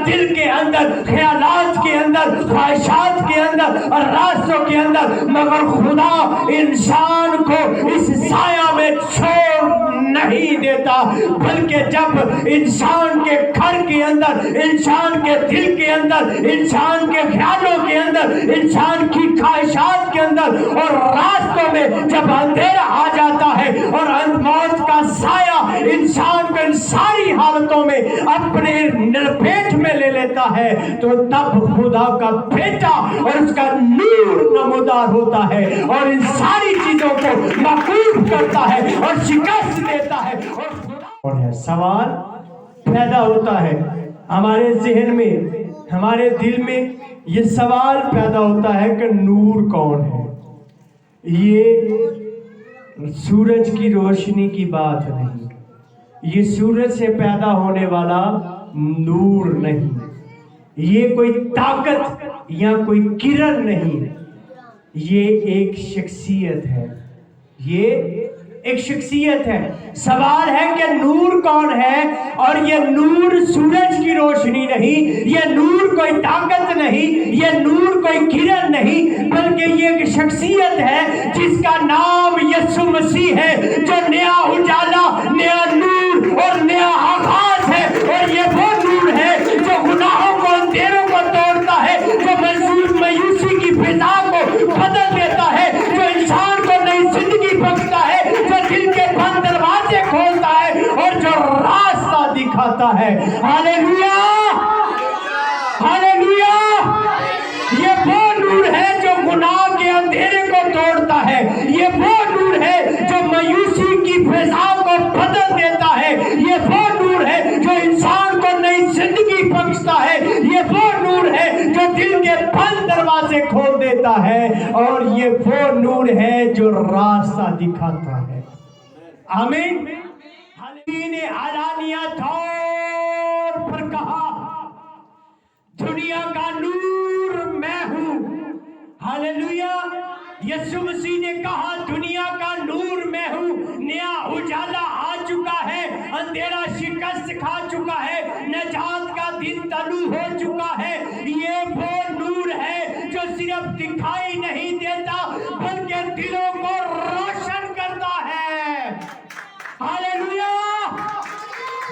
دل کے اندر، خیالات کے اندر، خواہشات کے اندر اور راستوں کے اندر، مگر خدا انسان کو اس سایہ میں چھوڑ نہیں دیتا، بلکہ جب انسان کے گھر کے اندر، انسان کے دل کے اندر، انسان کے خیالوں کے اندر، انسان کی خواہشات کے اندر اور راستوں میں جب اندھیرا آ جاتا ہے اور موت کا سایہ انسان کو ان ساری حالتوں میں اپنے لپیٹ میں لے لیتا ہے، تو تب خدا کا بیٹا اور اس کا نور نمودار ہوتا ہے اور ان ساری چیزوں کو معقوف کرتا ہے اور شکست دیتا ہے۔ اور سوال پیدا ہوتا ہے ہمارے ذہن میں، ہمارے دل میں یہ سوال پیدا ہوتا ہے کہ نور کون ہے؟ یہ سورج کی روشنی کی بات نہیں، یہ سورج سے پیدا ہونے والا نور نہیں، یہ کوئی طاقت یا کوئی کرن نہیں، یہ ایک شخصیت ہے، یہ ایک شخصیت ہے۔ سوال ہے کہ نور کون ہے؟ اور یہ نور سورج کی روشنی نہیں، یہ نور کوئی طاقت نہیں، یہ نور کوئی کرن نہیں، بلکہ یہ ایک شخصیت ہے جس کا نام یسوع مسیح ہے، جو نیا اجالا، نیا نور اور نیا آغاز ہے۔ اور یہ وہ نور ہے جو گناہوں کو، اندھیروں کو توڑتا ہے، جو مایوسی کی فضا کو بدل دیتا ہے، جو انسان کو نئی زندگی بخشتا ہے، جو دل کے بند دروازے کھولتا ہے اور جو راستہ دکھاتا ہے۔ ہاللیلویا، ہاللیلویا۔ یہ وہ نور ہے جو گناہ کے اندھیرے کو توڑتا ہے، یہ وہ نور ہے جو مایوسی کی فضا کو بدل دیتا ہے، یہ وہ نور ہے جو انسان کو نئی زندگی بخشتا ہے، یہ وہ نور ہے جو دل کے بند دروازے کھول دیتا ہے، اور یہ وہ نور ہے جو راستہ دکھاتا ہے۔ آمین۔ حلیمی نے علانیہ طور پر کہا، دنیا کا نور میں ہوں۔ ہاللیلویا۔ یسوع مسیح نے کہا دنیا کا نور میں ہوں، نیا اجالا آ چکا ہے، اندھیرا شکست کھا چکا ہے، نجات کا دن طلوع ہو چکا ہے۔ یہ وہ نور ہے جو صرف دکھائی نہیں دیتا بلکہ دلوں کو روشن کرتا ہے۔ ہاللیلویا۔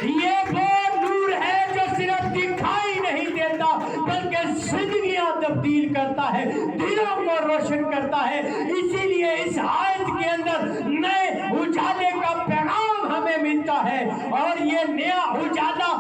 یہ وہ نور ہے جو صرف دکھائی نہیں دیتا بلکہ زندگیاں تبدیل کرتا ہے، دلوں کو روشن کرتا ہے۔ اسی لیے اس آیت کے اندر نئے اجالے کا پیغام ہمیں ملتا ہے، اور یہ نیا اجالا